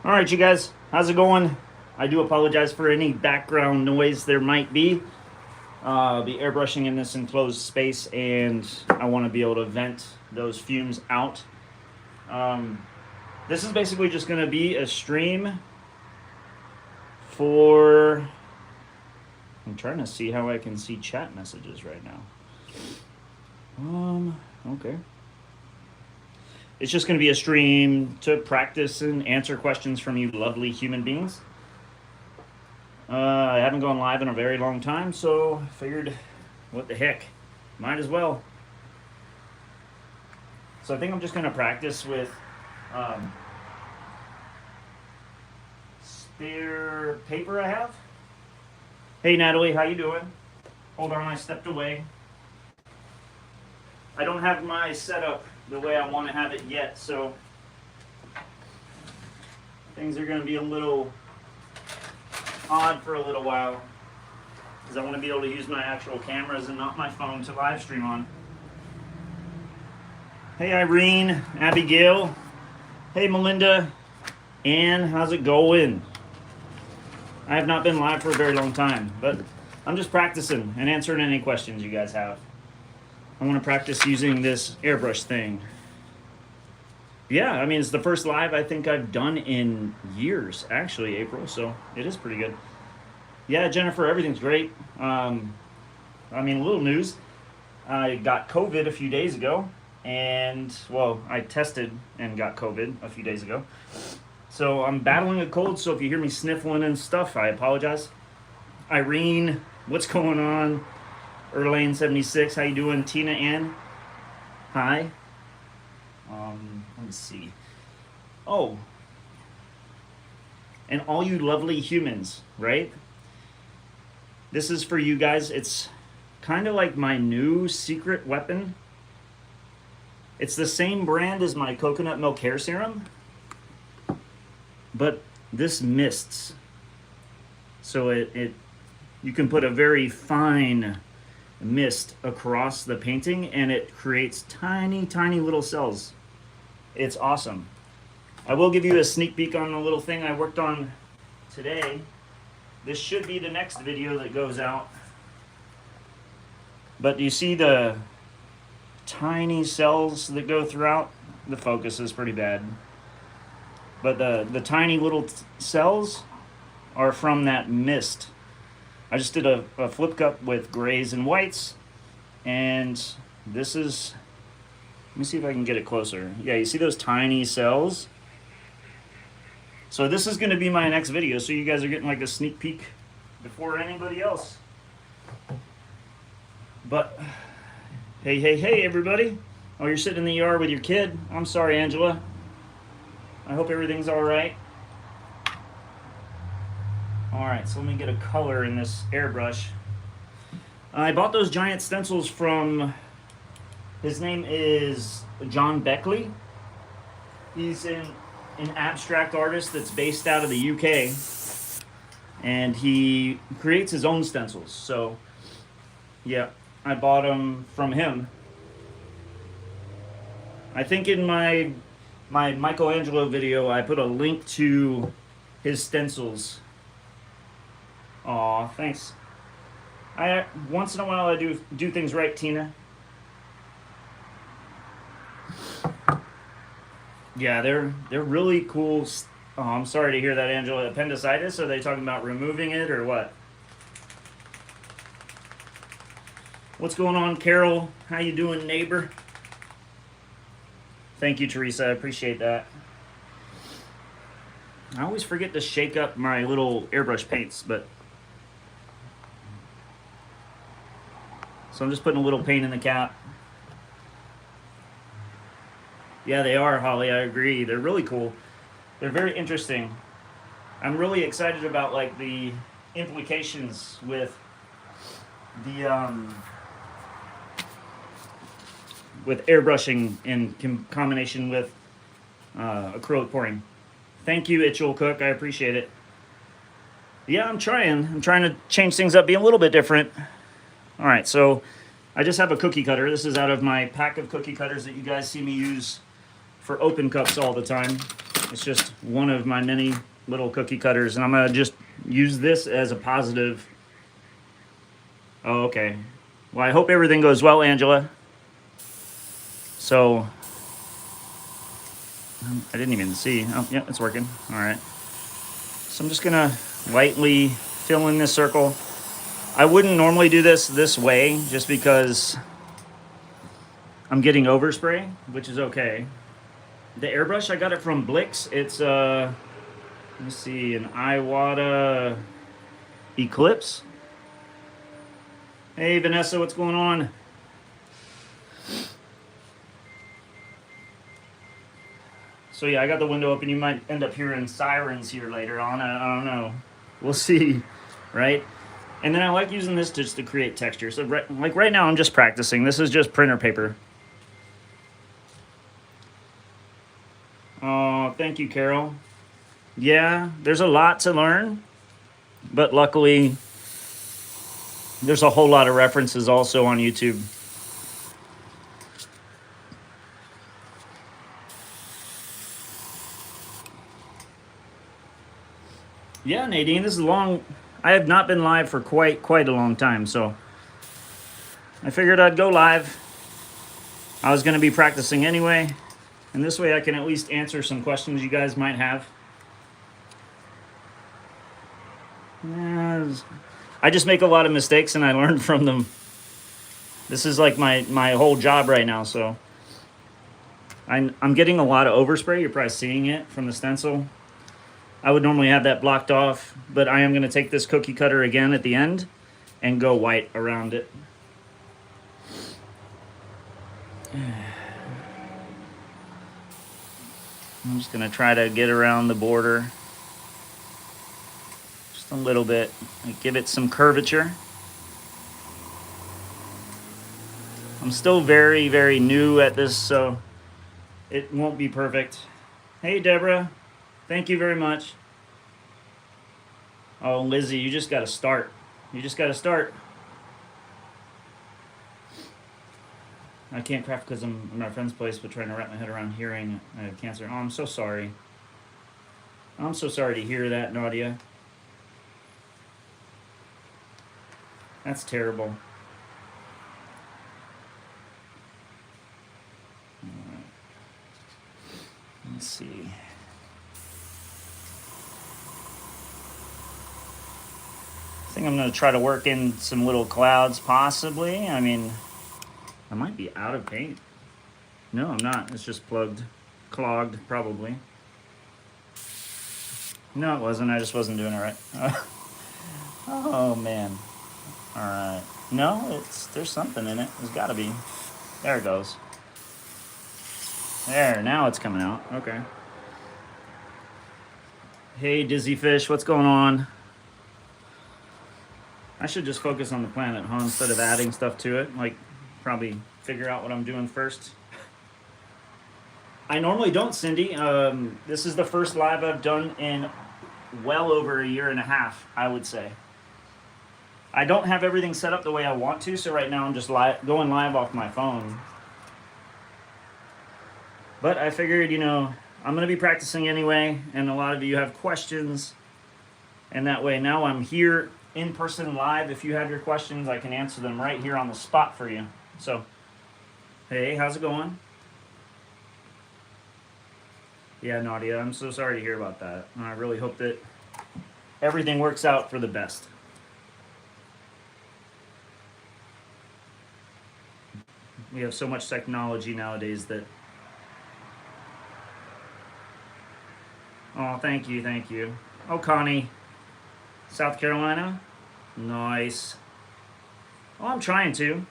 All right, you guys, how's it going? I do apologize for any background noise there might be. Be airbrushing in this enclosed space, and I want to be able to vent those fumes out. This is basically just going to be a stream for... I'm trying to see how I can see chat messages right now. Okay. It's just going to be a stream to practice and answer questions from you lovely human beings. I haven't gone live in a very long time, so I figured, what the heck, might as well. So I think I'm just going to practice with spare paper I have. Hey Natalie, how you doing? Hold on, I stepped away. I don't have my setup the way I want to have it yet, so things are going to be a little odd for a little while, because I want to be able to use my actual cameras and not my phone to live stream on. Hey Irene, Abigail, hey Melinda, Ann, how's it going? I have not been live for a very long time, but I'm just practicing and answering any questions you guys have. I want to practice using this airbrush thing. Yeah, I mean, it's the first live I think I've done in years, actually, April, so it is pretty good. Yeah, Jennifer, everything's great. I mean, a little news. I got COVID a few days ago, and, well, I tested and got COVID a few days ago. So I'm battling a cold, so if you hear me sniffling and stuff, I apologize. Irene, what's going on? Erlane76, how you doing? Tina Ann, hi. Let me see. Oh, and all you lovely humans, right? This is for you guys. It's kind of like my new secret weapon. It's the same brand as my coconut milk hair serum, but this mists. So you can put a very fine mist across the painting, and it creates tiny, tiny little cells. It's awesome. I will give you a sneak peek on a little thing I worked on today. This should be the next video that goes out. But you see the tiny cells that go throughout? The focus is pretty bad. But the tiny little cells are from that mist. I just did a flip cup with grays and whites, and this is, let me see if I can get it closer. Yeah, you see those tiny cells? So this is going to be my next video, so you guys are getting like a sneak peek before anybody else. But, hey everybody. Oh, you're sitting in the yard with your kid? I'm sorry, Angela. I hope everything's all right. Alright, so let me get a color in this airbrush. I bought those giant stencils from, his name is John Beckley. He's an abstract artist that's based out of the UK. And he creates his own stencils. So, yeah, I bought them from him. I think in my Michelangelo video, I put a link to his stencils. Aw, thanks. Once in a while I do things right, Tina. Yeah, they're really cool. Oh, I'm sorry to hear that, Angela. Appendicitis? Are they talking about removing it or what? What's going on, Carol? How you doing, neighbor? Thank you, Teresa. I appreciate that. I always forget to shake up my little airbrush paints, but so I'm just putting a little paint in the cap. Yeah, they are, Holly. I agree. They're really cool. They're very interesting. I'm really excited about like the implications with the with airbrushing in combination with acrylic pouring. Thank you, Itchel Cook. I appreciate it. Yeah, I'm trying to change things up, be a little bit different. All right, so I just have a cookie cutter. This is out of my pack of cookie cutters that you guys see me use for open cups all the time. It's just one of my many little cookie cutters, and I'm gonna just use this as a positive. Oh, okay. Well, I hope everything goes well, Angela. So, I didn't even see. Oh, yeah, it's working. All right. So I'm just gonna lightly fill in this circle. I wouldn't normally do this way just because I'm getting overspray, which is okay. The airbrush, I got it from Blix. It's let me see, an Iwata Eclipse. Hey Vanessa, what's going on? So yeah, I got the window open. You might end up hearing sirens here later on. I don't know. We'll see, right? And then I like using this just to create texture. So like right now, I'm just practicing. This is just printer paper. Oh, thank you, Carol. Yeah, there's a lot to learn, but luckily, there's a whole lot of references also on YouTube. Yeah, Nadine, this is long. I have not been live for quite a long time, so I figured I'd go live. I was going to be practicing anyway, and this way I can at least answer some questions you guys might have. I just make a lot of mistakes and I learn from them. This is like my whole job right now, so I'm getting a lot of overspray. You're probably seeing it from the stencil. I would normally have that blocked off, but I am going to take this cookie cutter again at the end and go white around it. I'm just going to try to get around the border just a little bit, give it some curvature. I'm still very new at this, so it won't be perfect. Hey, Deborah. Thank you very much. Oh, Lizzie, you just got to start. You just got to start. I can't craft because I'm at my friend's place, but trying to wrap my head around hearing I have cancer. Oh, I'm so sorry. I'm so sorry to hear that, Nadia. That's terrible. All right. Let's see. I think I'm going to try to work in some little clouds, possibly. I mean, I might be out of paint. No, I'm not. It's just clogged, probably. No, it wasn't. I just wasn't doing it right. Oh, man. All right. No, there's something in it. There's got to be. There it goes. There, now it's coming out. Okay. Hey, Dizzy Fish, what's going on? I should just focus on the planet, huh? Instead of adding stuff to it. Like, probably figure out what I'm doing first. I normally don't, Cindy. This is the first live I've done in well over a year and a half, I would say. I don't have everything set up the way I want to, so right now I'm just going live off my phone. But I figured, I'm going to be practicing anyway, and a lot of you have questions. And that way, now I'm here in person live. If you have your questions, I can answer them right here on the spot for you. So, hey, how's it going? Yeah, Nadia, I'm so sorry to hear about that. And I really hope that everything works out for the best. We have so much technology nowadays that... Oh, thank you. Oh, Connie. South Carolina? Nice. Well, I'm trying to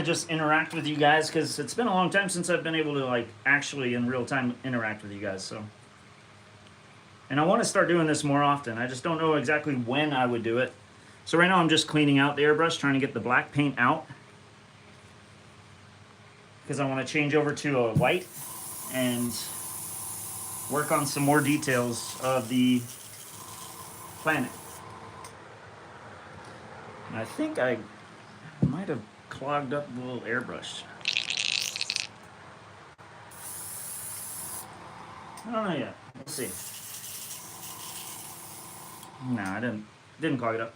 just interact with you guys because it's been a long time since I've been able to actually in real time interact with you guys. So, and I want to start doing this more often. I just don't know exactly when I would do it. So right now I'm just cleaning out the airbrush, trying to get the black paint out because I want to change over to a white and work on some more details of the planet. And I think I might have clogged up the little airbrush. I don't know yet. We'll see. No, I didn't clog it up.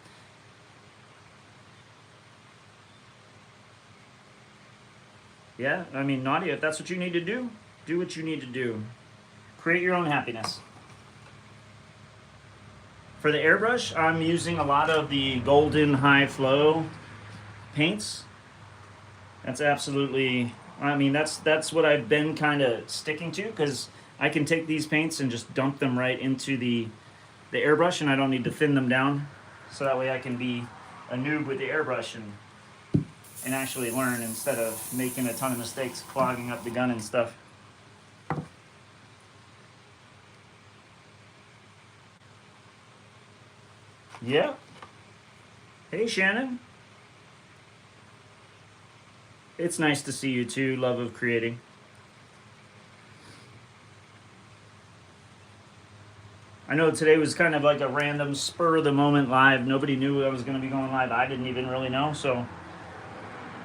Yeah, I mean, Nadia, if that's what you need to do what you need to do. Create your own happiness. For the airbrush, I'm using a lot of the golden high flow paints. That's absolutely, I mean, that's what I've been kind of sticking to, because I can take these paints and just dump them right into the airbrush, and I don't need to thin them down. So that way I can be a noob with the airbrush and actually learn instead of making a ton of mistakes, clogging up the gun and stuff. Yeah. Hey, Shannon. It's nice to see you too. Love of creating. I know today was kind of like a random spur of the moment live. Nobody knew I was going to be going live. I didn't even really know. So,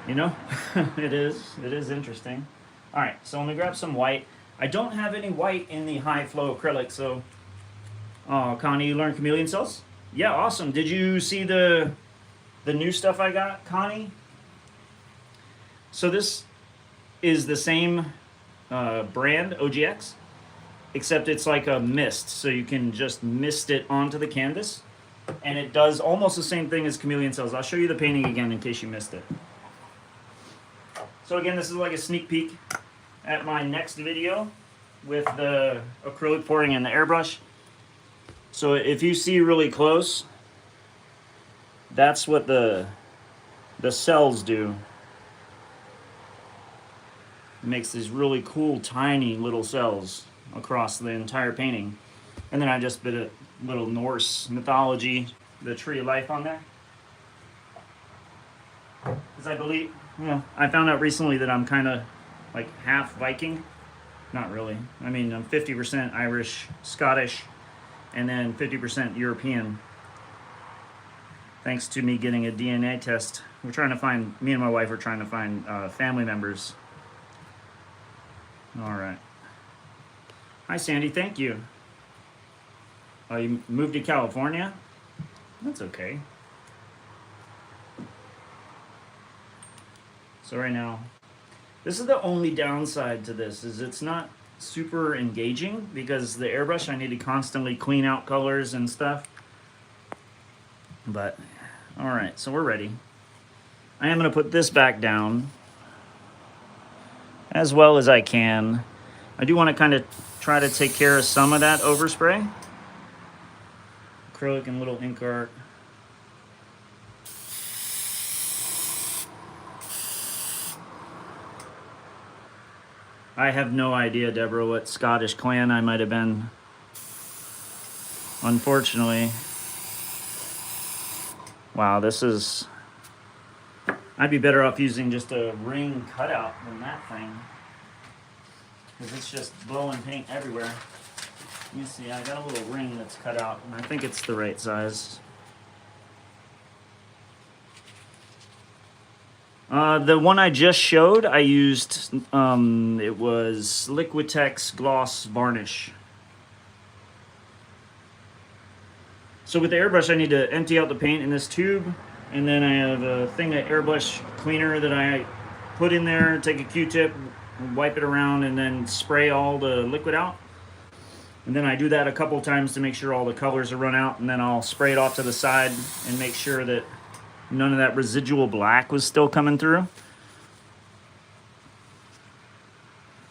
you know, it is interesting. All right, so let me grab some white. I don't have any white in the high flow acrylic. So, oh, Connie, you learned chameleon cells? Yeah, awesome. Did you see the new stuff I got, Connie? So this is the same brand, OGX, except it's like a mist. So you can just mist it onto the canvas, and it does almost the same thing as chameleon cells. I'll show you the painting again in case you missed it. So again, this is like a sneak peek at my next video with the acrylic pouring and the airbrush. So if you see really close, that's what the cells do. It makes these really cool tiny little cells across the entire painting. And then I just put a little Norse mythology, the tree of life on there. Because I believe, well, I found out recently that I'm kind of like half Viking. Not really. I mean, I'm 50% Irish, Scottish, and then 50% European. Thanks to me getting a DNA test. We're trying to find, me and my wife are trying to find family members. All right. Hi, Sandy. Thank you. You moved to California? That's okay. So right now, this is the only downside to this, is it's not super engaging, because the airbrush, I need to constantly clean out colors and stuff. But, all right, so we're ready. I am going to put this back down as well as I can. I do want to kind of try to take care of some of that overspray. Acrylic and little ink art. I have no idea, Deborah, what Scottish clan I might have been. Unfortunately. Wow, this is... I'd be better off using just a ring cutout than that thing. Because it's just blowing paint everywhere. You see, I got a little ring that's cut out, and I think it's the right size. The one I just showed, I used, it was Liquitex Gloss Varnish. So with the airbrush, I need to empty out the paint in this tube, and then I have a thing of airbrush cleaner that I put in there, take a Q-tip, wipe it around, and then spray all the liquid out. And then I do that a couple times to make sure all the colors are run out, and then I'll spray it off to the side and make sure that none of that residual black was still coming through.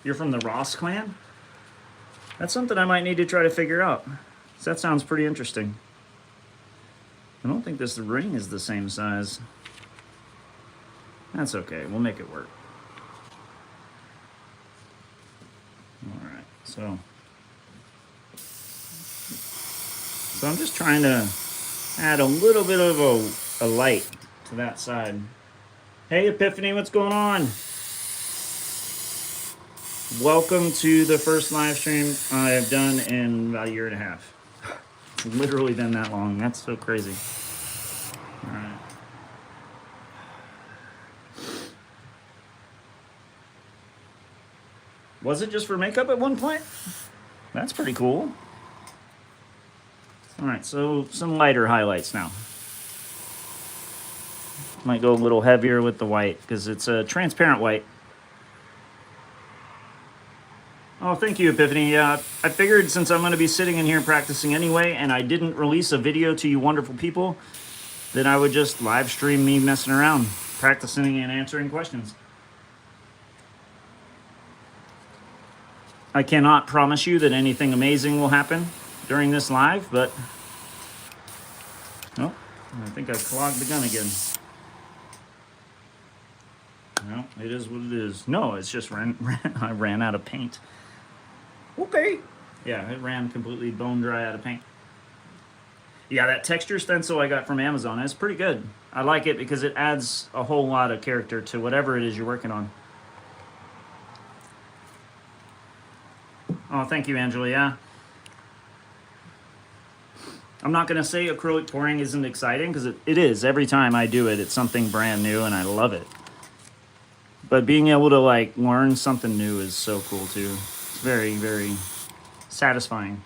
You're from the Ross clan? That's something I might need to try to figure out. So that sounds pretty interesting. I don't think this ring is the same size. That's okay, we'll make it work. All right, so I'm just trying to add a little bit of a light to that side. Hey Epiphany, what's going on? Welcome to the first live stream I've done in about a year and a half. It's literally been that long. That's so crazy. All right. Was it just for makeup at one point? That's pretty cool. All right, so some lighter highlights now. Might go a little heavier with the white because it's a transparent white. Oh, thank you, Epiphany. Yeah, I figured since I'm going to be sitting in here practicing anyway, and I didn't release a video to you wonderful people, then I would just live stream me messing around, practicing and answering questions. I cannot promise you that anything amazing will happen during this live, but... Oh, I think I clogged the gun again. No, it is what it is. No, it's just I ran out of paint. Okay. Yeah, it ran completely bone dry out of paint. Yeah, that texture stencil I got from Amazon is pretty good. I like it because it adds a whole lot of character to whatever it is you're working on. Oh, thank you, Angela. Yeah. I'm not going to say acrylic pouring isn't exciting because it is. Every time I do it, it's something brand new and I love it. But being able to like learn something new is so cool too. It's very, very satisfying.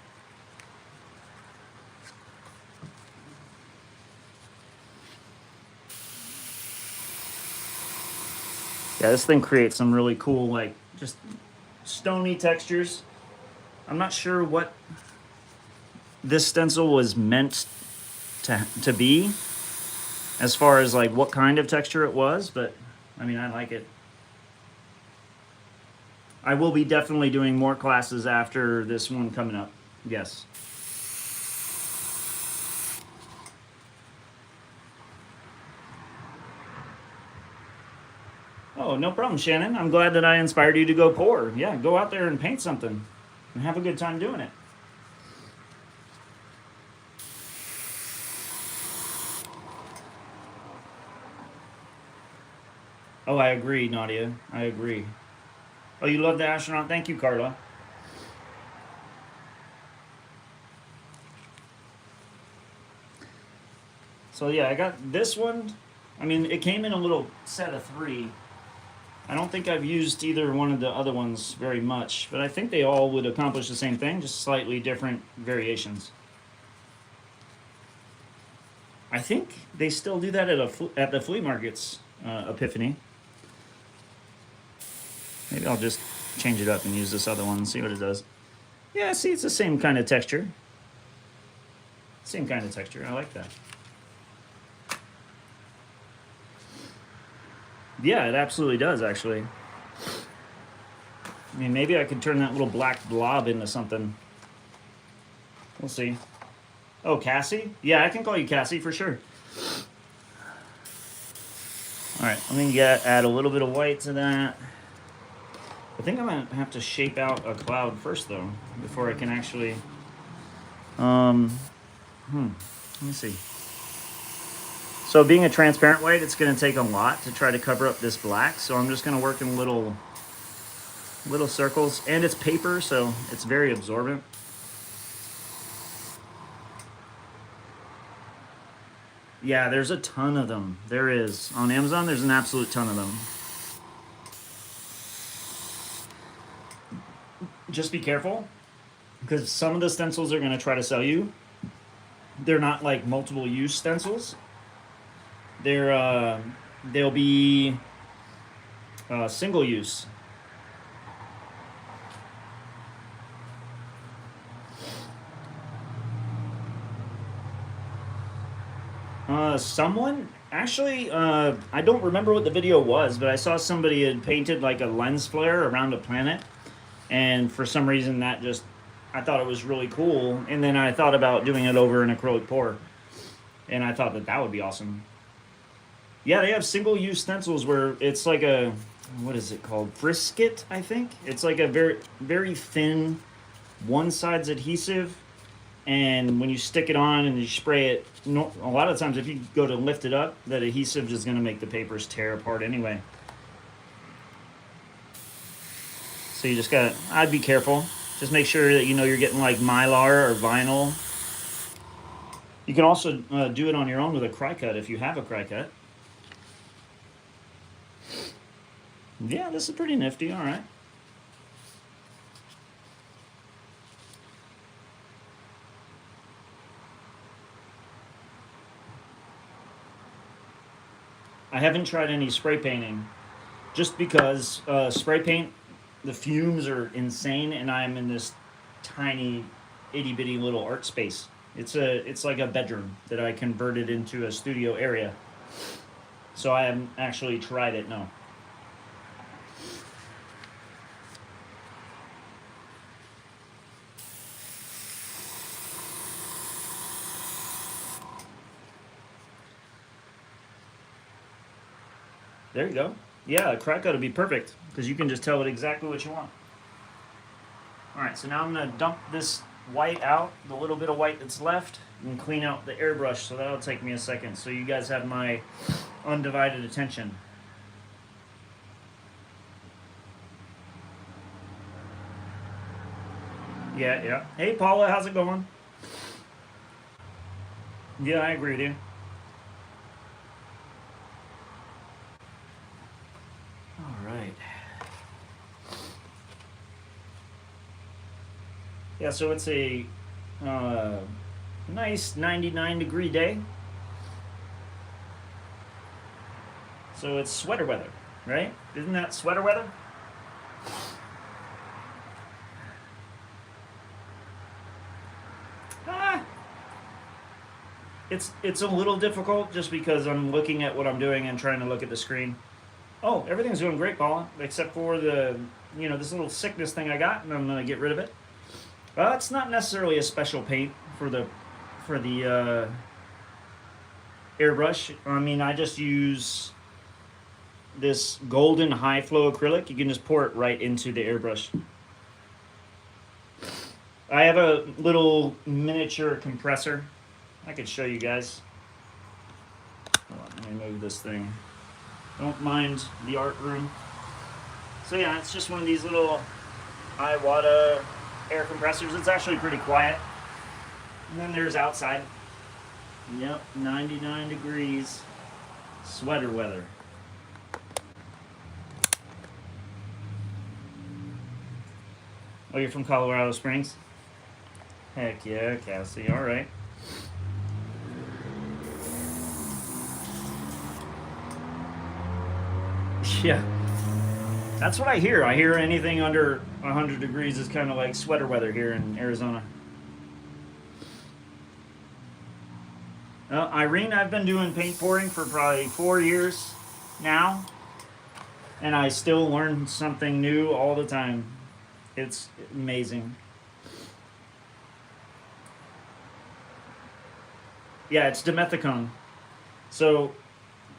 Yeah, this thing creates some really cool, like, just stony textures. I'm not sure what this stencil was meant to be, as far as, like, what kind of texture it was, but, I mean, I like it. I will be definitely doing more classes after this one coming up, yes. Oh, no problem, Shannon. I'm glad that I inspired you to go pour. Yeah, go out there and paint something and have a good time doing it. Oh, I agree, Nadia. I agree. Oh, you love the astronaut? Thank you, Carla. So yeah, I got this one. I mean, it came in a little set of 3. I don't think I've used either one of the other ones very much, but I think they all would accomplish the same thing, just slightly different variations. I think they still do that at the flea markets, Epiphany. Maybe I'll just change it up and use this other one and see what it does. Yeah, see, it's the same kind of texture. Same kind of texture. I like that. Yeah, it absolutely does, actually. I mean, maybe I could turn that little black blob into something. We'll see. Oh, Cassie? Yeah, I can call you Cassie for sure. All right, let me add a little bit of white to that. I think I'm going to have to shape out a cloud first, though, before I can actually... Let me see. So being a transparent white, it's going to take a lot to try to cover up this black. So I'm just going to work in little circles. And it's paper, so it's very absorbent. Yeah, there's a ton of them. There is. On Amazon, there's an absolute ton of them. Just be careful, because some of the stencils they're going to try to sell you, they're not like multiple use stencils. They'll be single use. Someone actually, I don't remember what the video was, but I saw somebody had painted like a lens flare around a planet, and for some reason that just, I thought it was really cool, and then I thought about doing it over an acrylic pour, and I thought that would be awesome. Yeah, they have single-use stencils where it's like a, what is it called? Brisket, I think. It's like a very, very thin, one side's adhesive, and when you stick it on and you spray it, a lot of times if you go to lift it up, that adhesive is going to make the papers tear apart anyway. So you just gotta, I'd be careful. Just make sure that you know you're getting like mylar or vinyl. You can also do it on your own with a cry cut if you have a cry cut. Yeah, this is pretty nifty, all right. I haven't tried any spray painting just because spray paint, the fumes are insane, and I'm in this tiny itty bitty little art space. It's like a bedroom that I converted into a studio area. So I haven't actually tried it, no. There you go. Yeah, a crack coat would be perfect because you can just tell it exactly what you want. All right, so now I'm gonna dump this white out, the little bit of white that's left, and clean out the airbrush. So that'll take me a second. So you guys have my undivided attention. Yeah, yeah. Hey, Paula, how's it going? Yeah, I agree with you. All right. Yeah, so it's a uh, nice 99-degree day. So it's sweater weather, right? Isn't that sweater weather? Ah, it's a little difficult just because I'm looking at what I'm doing and trying to look at the screen. Oh, everything's doing great, Paula, except for the this little sickness thing I got, and I'm gonna get rid of it. It's not necessarily a special paint for the airbrush. I mean, I just use this golden high flow acrylic. You can just pour it right into the airbrush. I have a little miniature compressor. I could show you guys. Hold on, let me move this thing. Don't mind the art room. So yeah, it's just one of these little Iwata air compressors. It's actually pretty quiet. And then there's outside. Yep, 99 degrees. Sweater weather. Oh, you're from Colorado Springs? Heck yeah, Cassie. All right. Yeah. That's what I hear. I hear anything under 100 degrees is kind of like sweater weather here in Arizona. Irene, I've been doing paint pouring for probably 4 years now, and I still learn something new all the time. It's amazing. Yeah, it's dimethicone. So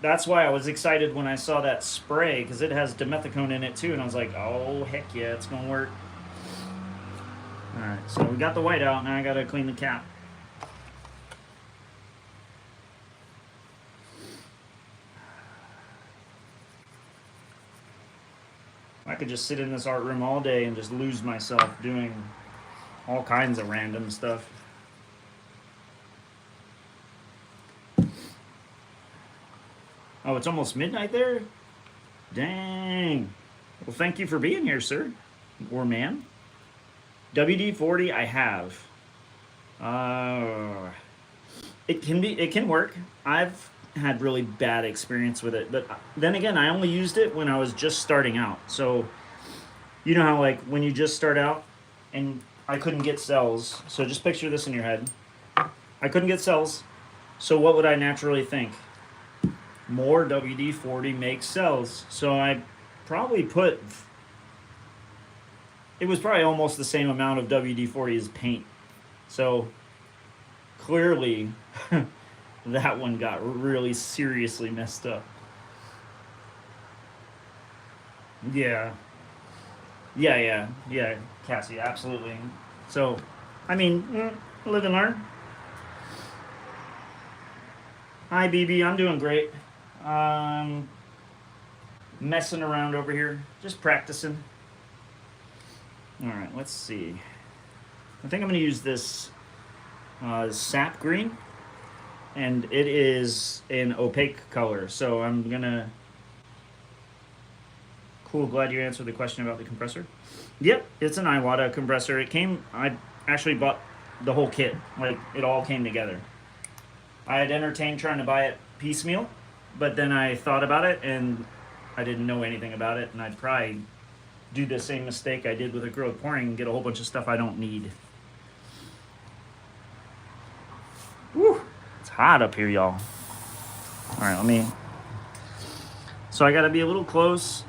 that's why I was excited when I saw that spray because it has dimethicone in it too, and I was like, oh heck yeah, it's gonna work. All right, so we got the white out. Now I gotta clean the cap. I could just sit in this art room all day and just lose myself doing all kinds of random stuff. Oh, it's almost midnight there? Dang. Well, thank you for being here, sir. Or ma'am. WD-40 I have. It can work. I've had really bad experience with it, but then again, I only used it when I was just starting out. So, you know how like when you just start out and I couldn't get cells. So just picture this in your head. I couldn't get cells. So what would I naturally think? More WD-40 makes cells. So I probably put, it was probably almost the same amount of WD-40 as paint. So clearly that one got really seriously messed up. Yeah. Yeah, Cassie, absolutely. So, I mean, live and learn. Hi, BB, I'm doing great. Messing around over here, just practicing. All right, let's see. I think I'm going to use this sap green, and it is an opaque color. So I'm going to... Cool, glad you answered the question about the compressor. Yep, it's an Iwata compressor. I actually bought the whole kit. Like, it all came together. I had entertained trying to buy it piecemeal, But then I thought about it and I didn't know anything about it, and I'd probably do the same mistake I did with acrylic pouring and get a whole bunch of stuff I don't need. Woo! It's hot up here, y'all. All right, let me... So I gotta be a little close.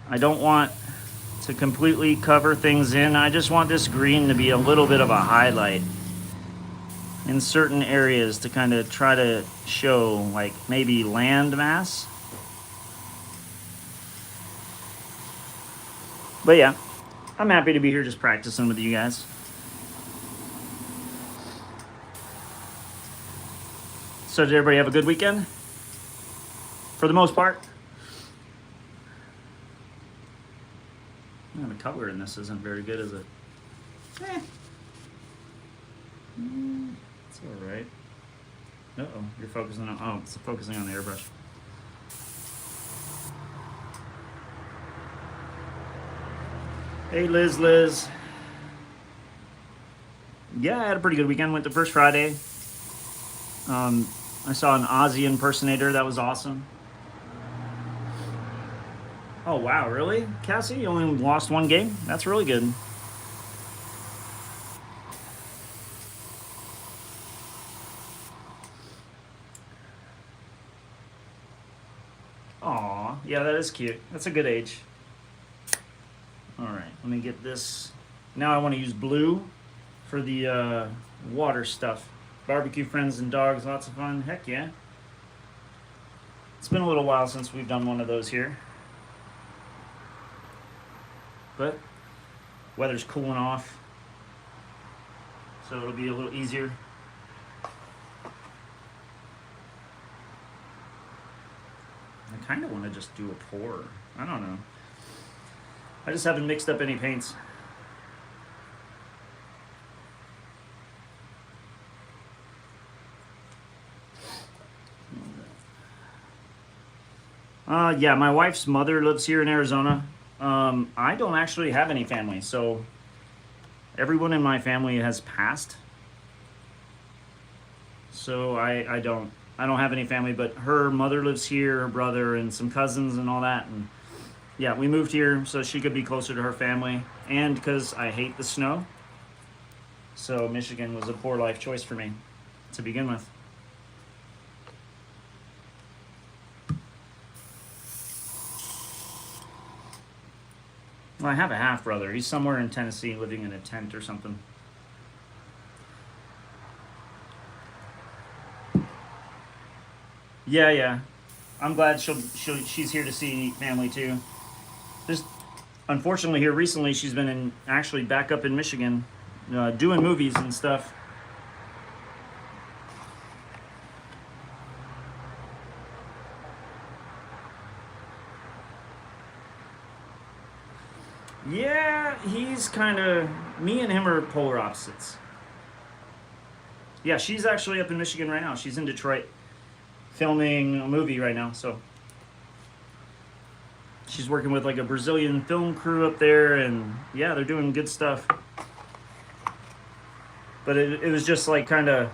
I don't want to completely cover things in. I just want this green to be a little bit of a highlight in certain areas to kind of try to show like maybe land mass. But yeah, I'm happy to be here just practicing with you guys. So did everybody have a good weekend? For the most part? Yeah, the color in this isn't very good, is it? It's all right. Uh-oh, you're focusing on, oh, it's focusing on the airbrush. Hey, Liz. Yeah, I had a pretty good weekend. Went to First Friday. I saw an Aussie impersonator. That was awesome. Oh, wow, really? Cassie, you only lost one game? That's really good. Aw, yeah, that is cute. That's a good age. All right, let me get this. Now I want to use blue for the water stuff. Barbecue friends and dogs, lots of fun. Heck yeah. It's been a little while since we've done one of those here. But weather's cooling off, so it'll be a little easier. I kind of want to just do a pour. I don't know. I just haven't mixed up any paints. Yeah, my wife's mother lives here in Arizona. I don't actually have any family, so everyone in my family has passed. So I don't have any family, but her mother lives here, her brother, and some cousins and all that. And yeah, we moved here so she could be closer to her family, and because I hate the snow. So Michigan was a poor life choice for me to begin with. Well, I have a half brother. He's somewhere in Tennessee living in a tent or something. Yeah. I'm glad she's here to see family too. Just unfortunately here recently she's been actually back up in Michigan doing movies and stuff. Yeah, he's kind of... Me and him are polar opposites. Yeah, she's actually up in Michigan right now. She's in Detroit filming a movie right now, so... She's working with like a Brazilian film crew up there, and yeah, they're doing good stuff. But it was just like kind of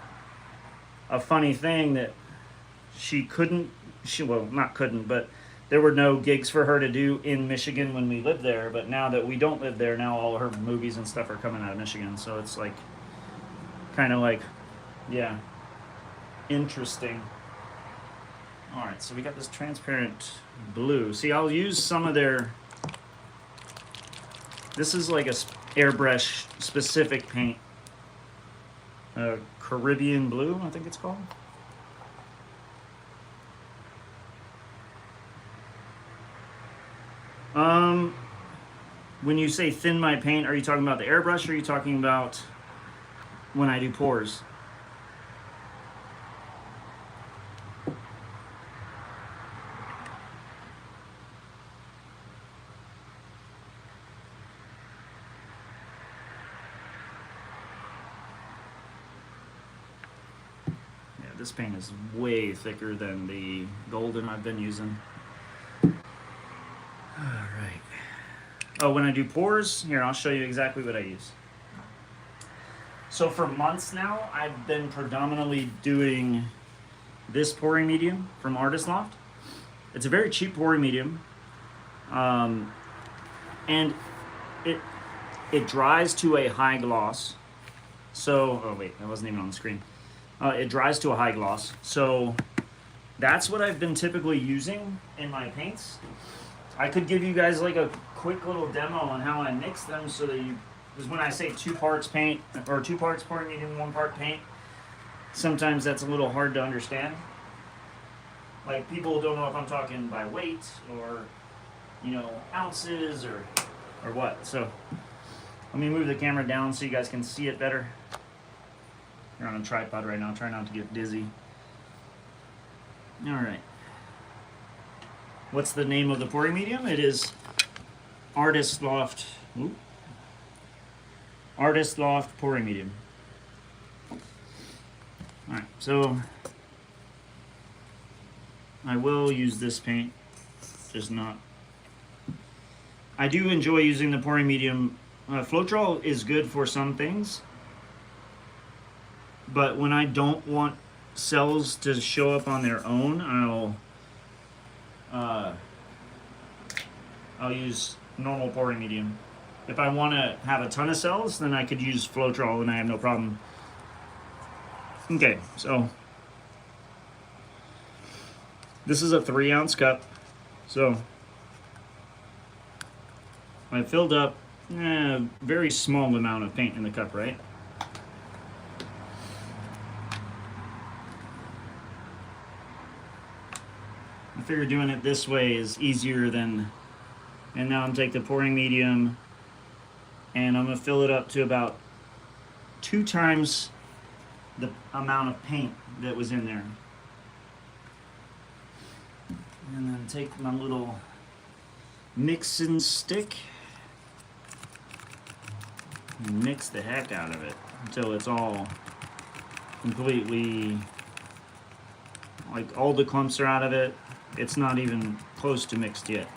a funny thing that well, not couldn't, but there were no gigs for her to do in Michigan when we lived there. But now that we don't live there, now all her movies and stuff are coming out of Michigan. So it's like, kind of like, yeah, interesting. All right, so we got this transparent blue. See, I'll use some of their... This is like a Airbrush specific paint. Caribbean blue, I think it's called. When you say thin my paint, are you talking about the airbrush or are you talking about when I do pours? Yeah, this paint is way thicker than the golden I've been using. Alright. Oh, when I do pours, here, I'll show you exactly what I use. So for months now, I've been predominantly doing this pouring medium from Artist Loft. It's a very cheap pouring medium, and it dries to a high gloss. So, oh wait, that wasn't even on the screen. It dries to a high gloss. So that's what I've been typically using in my paints. I could give you guys like a quick little demo on how I mix them so that you, because when I say 2 parts paint, or 2 parts pouring medium, 1 part paint, sometimes that's a little hard to understand. Like, people don't know if I'm talking by weight or, you know, ounces or what. So let me move the camera down so you guys can see it better. You're on a tripod right now, try not to get dizzy. All right. What's the name of the pouring medium? It is Artist Loft. Ooh. Artist Loft pouring medium. All right, so I will use this paint, just not. I do enjoy using the pouring medium. Floetrol is good for some things, but when I don't want cells to show up on their own, I'll use normal pouring medium. If I want to have a ton of cells, then I could use Floetrol and I have no problem. Okay, so this is a 3-ounce cup. So I filled up a very small amount of paint in the cup, right? I figure doing it this way is easier than, and now I'm taking the pouring medium and I'm gonna fill it up to about 2 times the amount of paint that was in there. And then take my little mixing stick and mix the heck out of it until it's all completely, like all the clumps are out of it. It's not even close to mixed yet.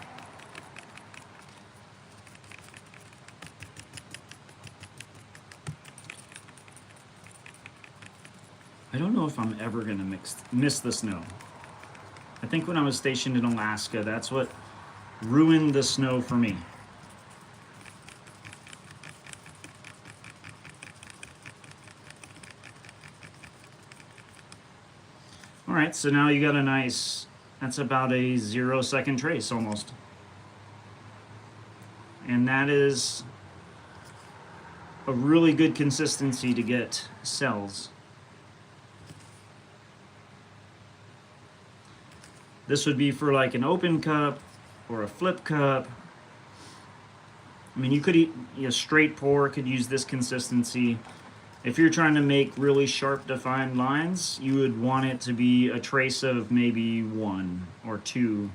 I don't know if I'm ever gonna miss the snow. I think when I was stationed in Alaska, that's what ruined the snow for me. All right, so now you got a nice, that's about a 0-second trace almost. And that is a really good consistency to get cells. This would be for like an open cup or a flip cup. I mean, you could eat a straight pour, could use this consistency. If you're trying to make really sharp defined lines, you would want it to be a trace of maybe 1 or 2.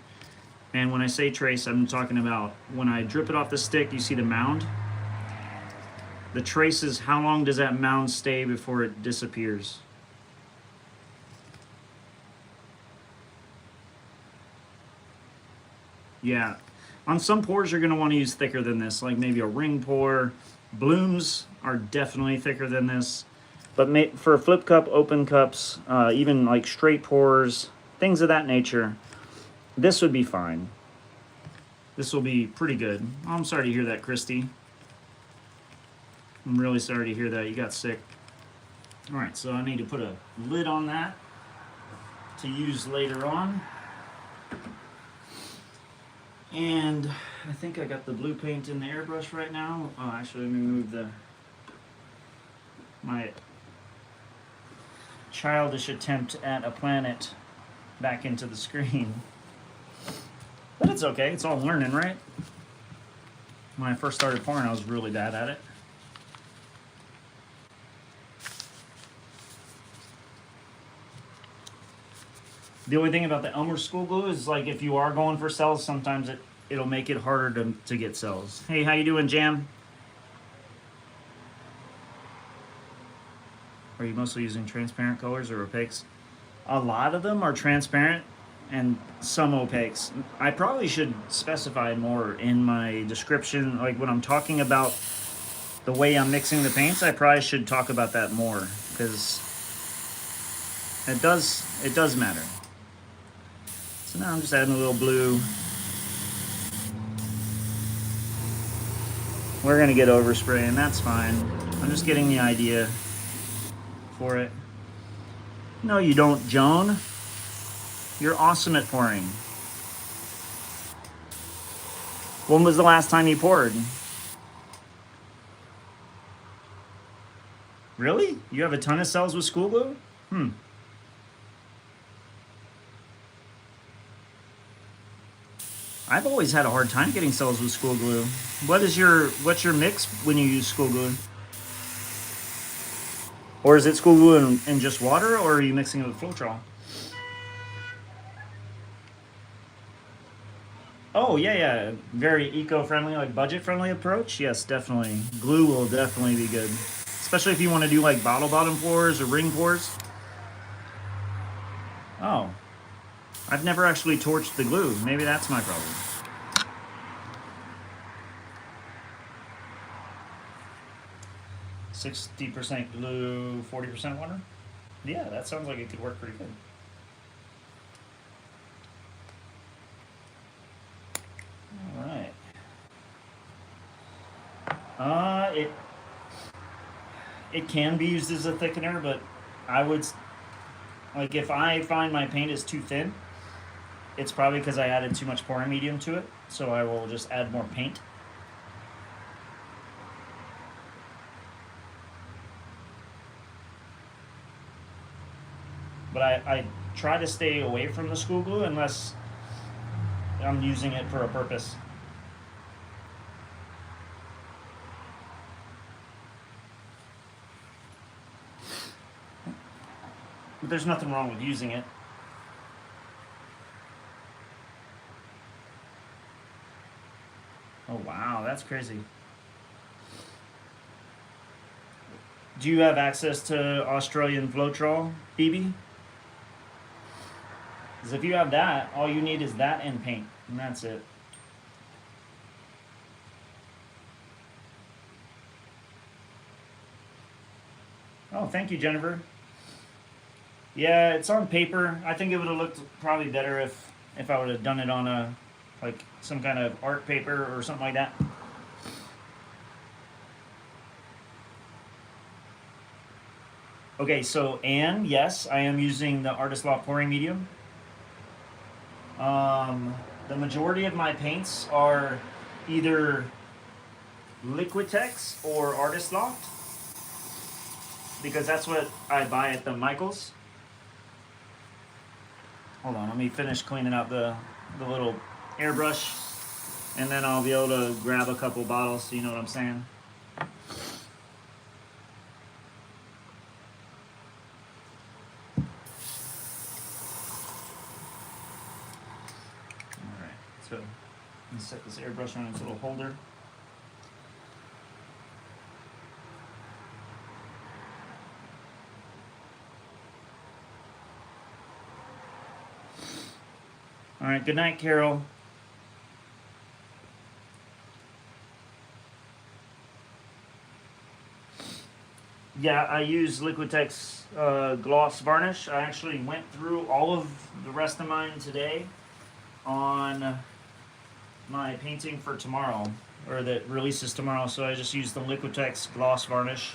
And when I say trace, I'm talking about when I drip it off the stick, you see the mound? The trace is how long does that mound stay before it disappears? Yeah, on some pours you're going to want to use thicker than this, like maybe a ring pour. Blooms are definitely thicker than this, but for flip cup, open cups, even like straight pours, things of that nature, this would be fine. This will be pretty good. Oh, I'm sorry to hear that, Christy. I'm really sorry to hear that. You got sick. All right, so I need to put a lid on that to use later on. And I think I got the blue paint in the airbrush right now. Oh, actually, let me move my childish attempt at a planet back into the screen. But it's okay, it's all learning, right? When I first started pouring, I was really bad at it. The only thing about the Elmer's school glue is, like, if you are going for cells, sometimes it'll make it harder to get cells. Hey, how you doing, Jam? Are you mostly using transparent colors or opaques? A lot of them are transparent and some opaques. I probably should specify more in my description, like when I'm talking about the way I'm mixing the paints, I probably should talk about that more, because it does matter. So now I'm just adding a little blue. We're gonna get overspray, and that's fine. I'm just getting the idea for it. No, you don't, Joan. You're awesome at pouring. When was the last time you poured? Really? You have a ton of cells with school glue? I've always had a hard time getting cells with school glue. What's your mix when you use school glue? Or is it school glue and just water, or are you mixing it with Floetrol? Oh, yeah. Very eco-friendly, like budget-friendly approach. Yes, definitely. Glue will definitely be good. Especially if you want to do like bottle bottom pours or ring pours. Oh. I've never actually torched the glue. Maybe that's my problem. %60 glue, 40% water? Yeah, that sounds like it could work pretty good. Alright. It can be used as a thickener, but I would, like, if I find my paint is too thin, it's probably because I added too much pouring medium to it, so I will just add more paint. But I try to stay away from the school glue unless I'm using it for a purpose. But there's nothing wrong with using it. Oh wow, that's crazy. Do you have access to Australian Floetrol, BB? Because if you have that, all you need is that and paint, and that's it. Oh, thank you, Jennifer. Yeah, it's on paper. I think it would have looked probably better if I would have done it on a, like, some kind of art paper or something like that. Okay, so Anne, yes, I am using the Artist Loft pouring medium. The majority of my paints are either Liquitex or Artist Loft, because that's what I buy at the Michaels. Hold on, let me finish cleaning out the little airbrush, and then I'll be able to grab a couple bottles, so you know what I'm saying. Alright, so let me set this airbrush on its little holder. All right, good night, Carol. Yeah, I use Liquitex gloss varnish. I actually went through all of the rest of mine today on my painting for tomorrow, or that releases tomorrow, so I just used the Liquitex gloss varnish.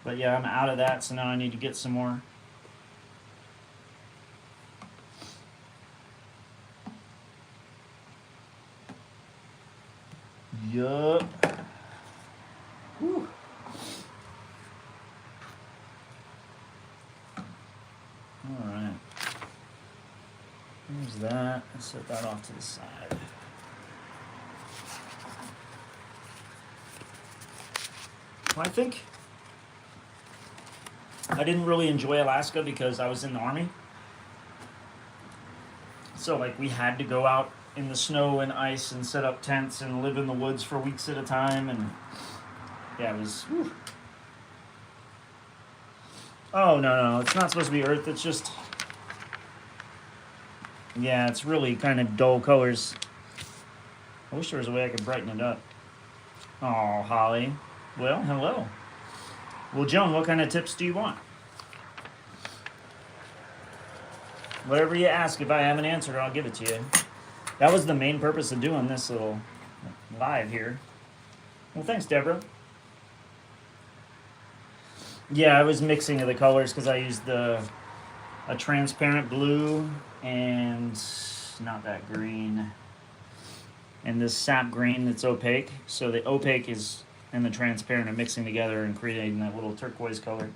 But yeah, I'm out of that, so now I need to get some more. Yup. Whew. Alright. There's that. Let's set that off to the side. Well, I think I didn't really enjoy Alaska because I was in the Army. So, like, we had to go out in the snow and ice and set up tents and live in the woods for weeks at a time, and yeah, it was. Whew. Oh no, it's not supposed to be earth. It's just, yeah, it's really kind of dull colors. I wish there was a way I could brighten it up. Oh, Holly. Well, hello. Well, Joan, what kind of tips do you want? Whatever you ask, if I have an answer, I'll give it to you. That was the main purpose of doing this little live here. Well, thanks, Deborah. Yeah, I was mixing the colors because I used a transparent blue and not that green, and this sap green that's opaque. So the opaque is and the transparent are mixing together and creating that little turquoise color.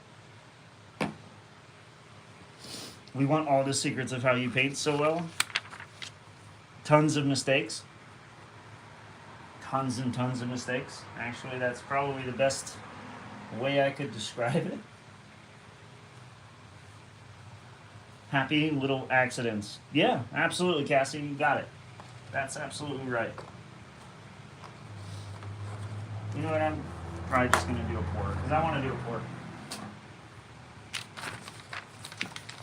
We want all the secrets of how you paint so well. Tons of mistakes. Tons and tons of mistakes. Actually, that's probably the best way I could describe it. Happy little accidents. Yeah, absolutely, Cassie. You got it. That's absolutely right. You know what? I'm probably just going to do a pour because I want to do a pour.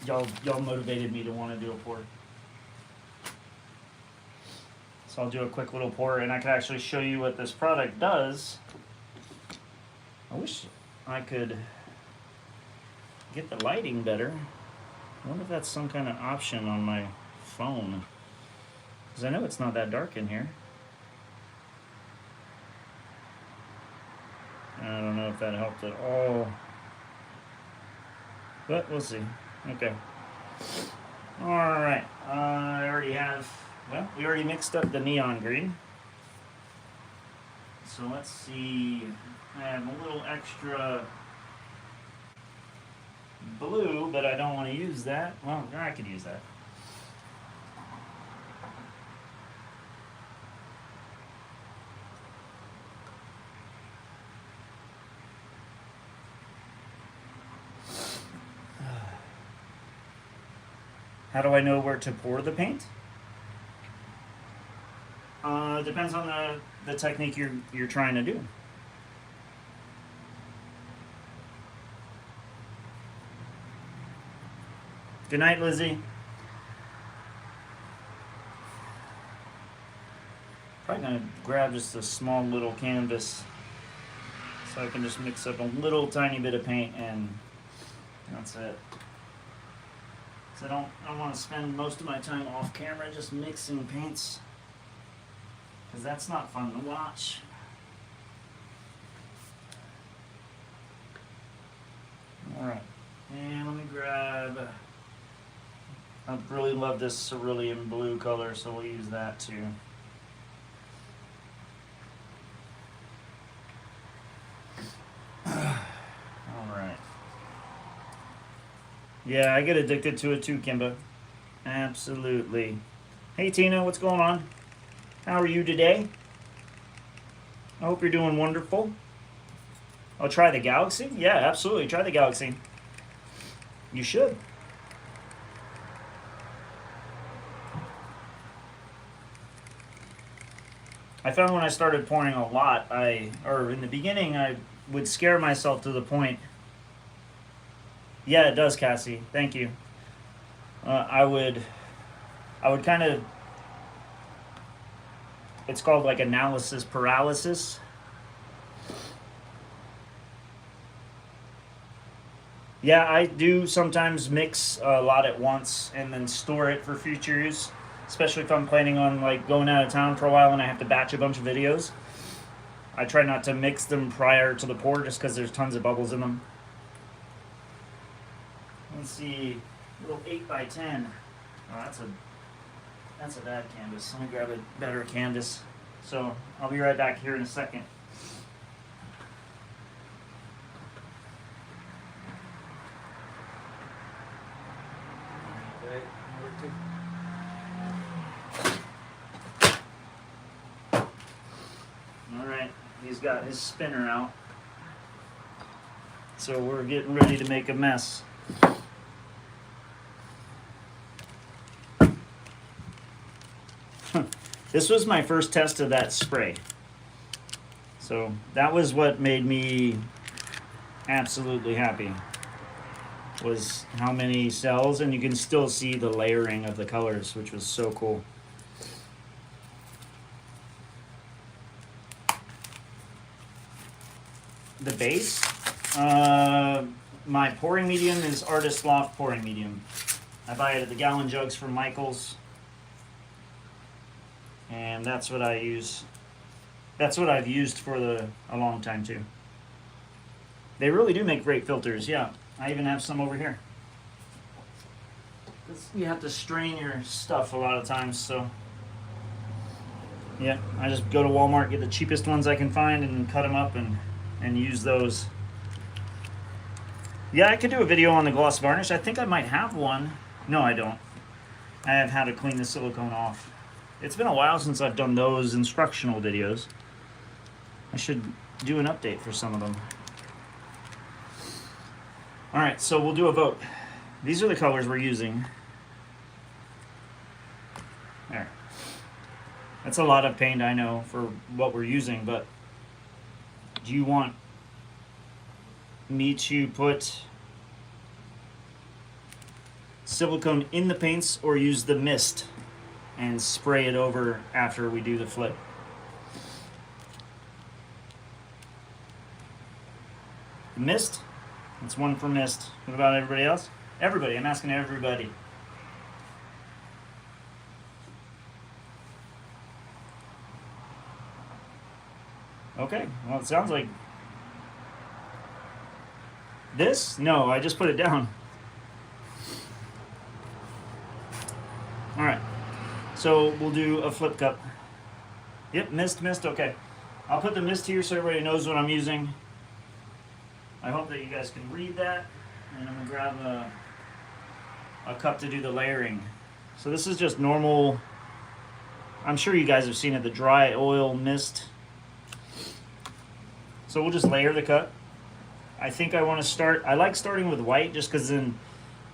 Y'all motivated me to want to do a pour. So I'll do a quick little pour, and I can actually show you what this product does. I wish I could get the lighting better. I wonder if that's some kind of option on my phone, because I know it's not that dark in here. I don't know if that helped at all, but we'll see. Okay. All right. I already have, well, we already mixed up the neon green. So let's see. I have a little extra blue, but I don't want to use that. Well, I could use that. How do I know where to pour the paint? Depends on the technique you're trying to do. Good night, Lizzie. Probably gonna grab just a small little canvas so I can just mix up a little tiny bit of paint, and that's it. So I don't want to spend most of my time off camera just mixing paints, because that's not fun to watch. Alright, and let me grab, I really love this cerulean blue color, so we'll use that too. Alright. Yeah, I get addicted to it too, Kimba. Absolutely. Hey Tina, what's going on? How are you today? I hope you're doing wonderful. Oh, try the Galaxy? Yeah, absolutely. Try the Galaxy. You should. I found when I started pouring a lot, or in the beginning, I would scare myself to the point. Yeah, it does, Cassie. Thank you. I would kind of, it's called like analysis paralysis. Yeah, I do sometimes mix a lot at once and then store it for future use, especially if I'm planning on like going out of town for a while and I have to batch a bunch of videos. I try not to mix them prior to the pour just because there's tons of bubbles in them. Let's see, little 8x10. Oh, that's a bad canvas. Let me grab a better canvas. So I'll be right back here in a second. All right, he's got his spinner out. So we're getting ready to make a mess. This was my first test of that spray. So that was what made me absolutely happy, was how many cells, and you can still see the layering of the colors, which was so cool. The base, my pouring medium is Artist Loft pouring medium. I buy it at the gallon jugs from Michael's. And that's what I use. That's what I've used for a long time too. They really do make great filters, yeah. I even have some over here. You have to strain your stuff a lot of times, so yeah, I just go to Walmart, get the cheapest ones I can find, and cut them up and use those. Yeah, I could do a video on the gloss varnish. I think I might have one. No, I don't. I have how to clean the silicone off. It's been a while since I've done those instructional videos. I should do an update for some of them. All right, so we'll do a vote. These are the colors we're using. There. That's a lot of paint, I know, for what we're using, but do you want me to put silicone in the paints or use the mist and spray it over after we do the flip? The mist? That's one for mist. What about everybody else? Everybody. I'm asking everybody. Okay. Well, it sounds like this? No, I just put it down. All right. So we'll do a flip cup. Yep, mist. Okay. I'll put the mist here so everybody knows what I'm using. I hope that you guys can read that. And I'm going to grab a cup to do the layering. So this is just normal, I'm sure you guys have seen it, the dry oil mist. So we'll just layer the cup. I think I want to start, I like starting with white just because then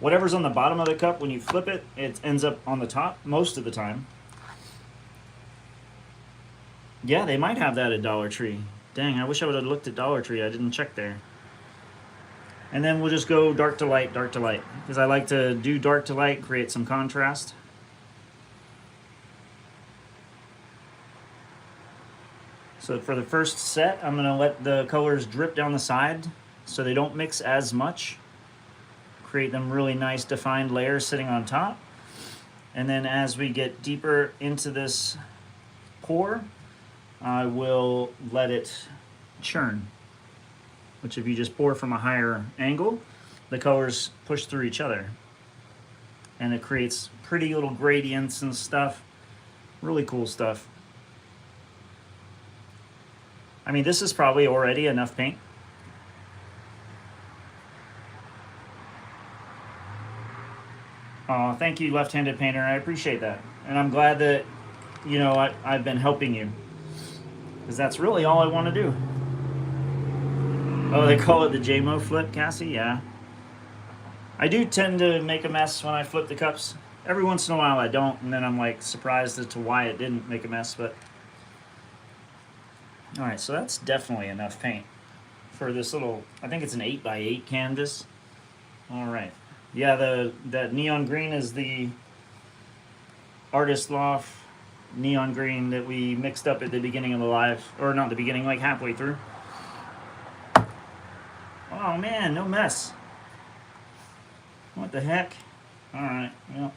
whatever's on the bottom of the cup, when you flip it, it ends up on the top most of the time. Yeah, they might have that at Dollar Tree. Dang, I wish I would have looked at Dollar Tree. I didn't check there. And then we'll just go dark to light, because I like to do dark to light, create some contrast. So for the first set, I'm going to let the colors drip down the side so they don't mix as much. Create them really nice defined layers sitting on top. And then as we get deeper into this pour, I will let it churn. Which if you just pour from a higher angle, the colors push through each other. And it creates pretty little gradients and stuff. Really cool stuff. I mean, this is probably already enough paint. Oh, thank you, left-handed painter. I appreciate that. And I'm glad that, you know, I've been helping you. Because that's really all I want to do. Oh, they call it the JMO flip, Cassie? Yeah. I do tend to make a mess when I flip the cups. Every once in a while I don't, and then I'm like surprised as to why it didn't make a mess, but... Alright, so that's definitely enough paint for this little, I think it's an 8x8 canvas. Alright. Yeah, that neon green is the Artist Loft neon green that we mixed up at the beginning of the live, or not the beginning, like halfway through. Oh man, no mess. What the heck? Alright, well.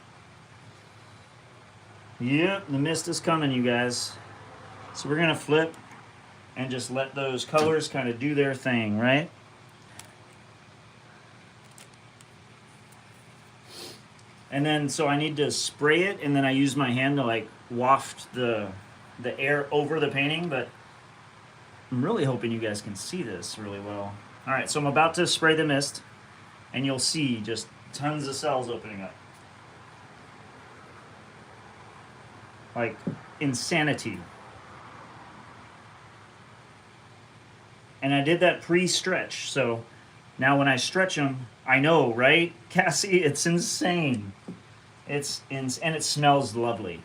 Yep, the mist is coming, you guys. So we're gonna flip and just let those colors kind of do their thing, right? And then, so I need to spray it, and then I use my hand to like waft the air over the painting, but I'm really hoping you guys can see this really well. All right, so I'm about to spray the mist, and you'll see just tons of cells opening up. Like insanity. And I did that pre-stretch, so now when I stretch them, I know, right? Cassie, it's insane. And it smells lovely.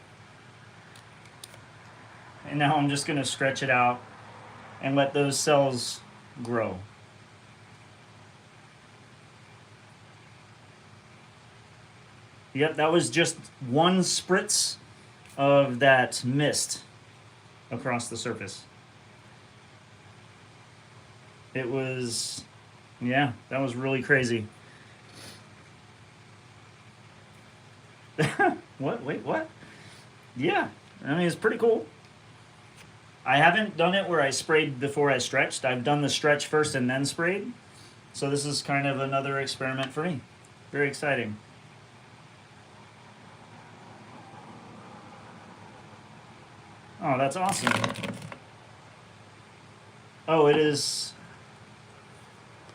And now I'm just gonna stretch it out and let those cells grow. Yep, that was just one spritz of that mist across the surface. It was, yeah, that was really crazy. What? Wait, what? Yeah, I mean, it's pretty cool. I haven't done it where I sprayed before I stretched. I've done the stretch first and then sprayed. So this is kind of another experiment for me. Very exciting. Oh, that's awesome. Oh, it is.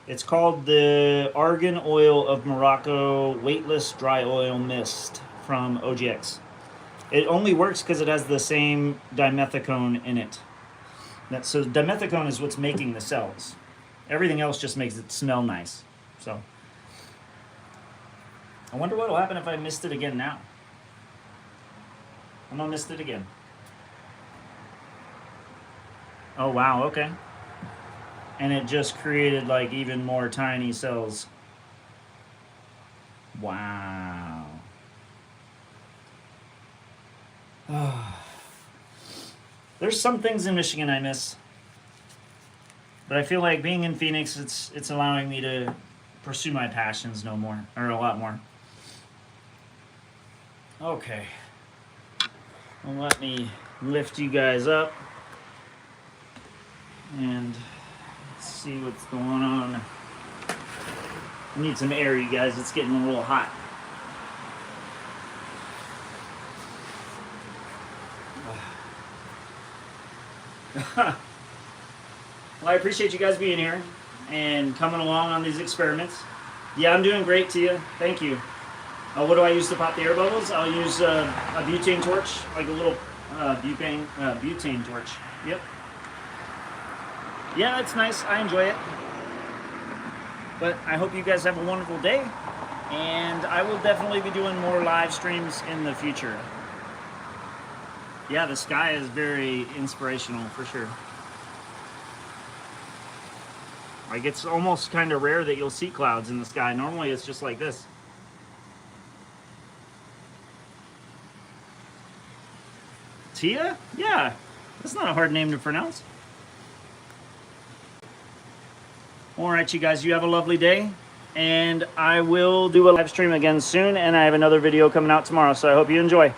It's called the Argan Oil of Morocco Weightless Dry Oil Mist from OGX. It only works because it has the same dimethicone in it. So dimethicone is what's making the cells. Everything else just makes it smell nice. So I wonder what will happen if I mist it again now. I'm gonna mist it again. Oh wow, okay. And it just created like even more tiny cells. Wow. There's some things in Michigan I miss. But I feel like being in Phoenix, it's allowing me to pursue my passions no more, or a lot more. Okay. Well, let me lift you guys up and see what's going on. I need some air, you guys. It's getting a little hot. Well, I appreciate you guys being here and coming along on these experiments. Yeah, I'm doing great, Tia. Thank you. What do I use to pop the air bubbles? I'll use a butane torch, like a little butane torch. Yep. Yeah, it's nice. I enjoy it. But I hope you guys have a wonderful day. And I will definitely be doing more live streams in the future. Yeah, the sky is very inspirational for sure. Like, it's almost kind of rare that you'll see clouds in the sky. Normally it's just like this. Tia? Yeah, that's not a hard name to pronounce. All right, you guys, you have a lovely day. And I will do a live stream again soon. And I have another video coming out tomorrow. So I hope you enjoy.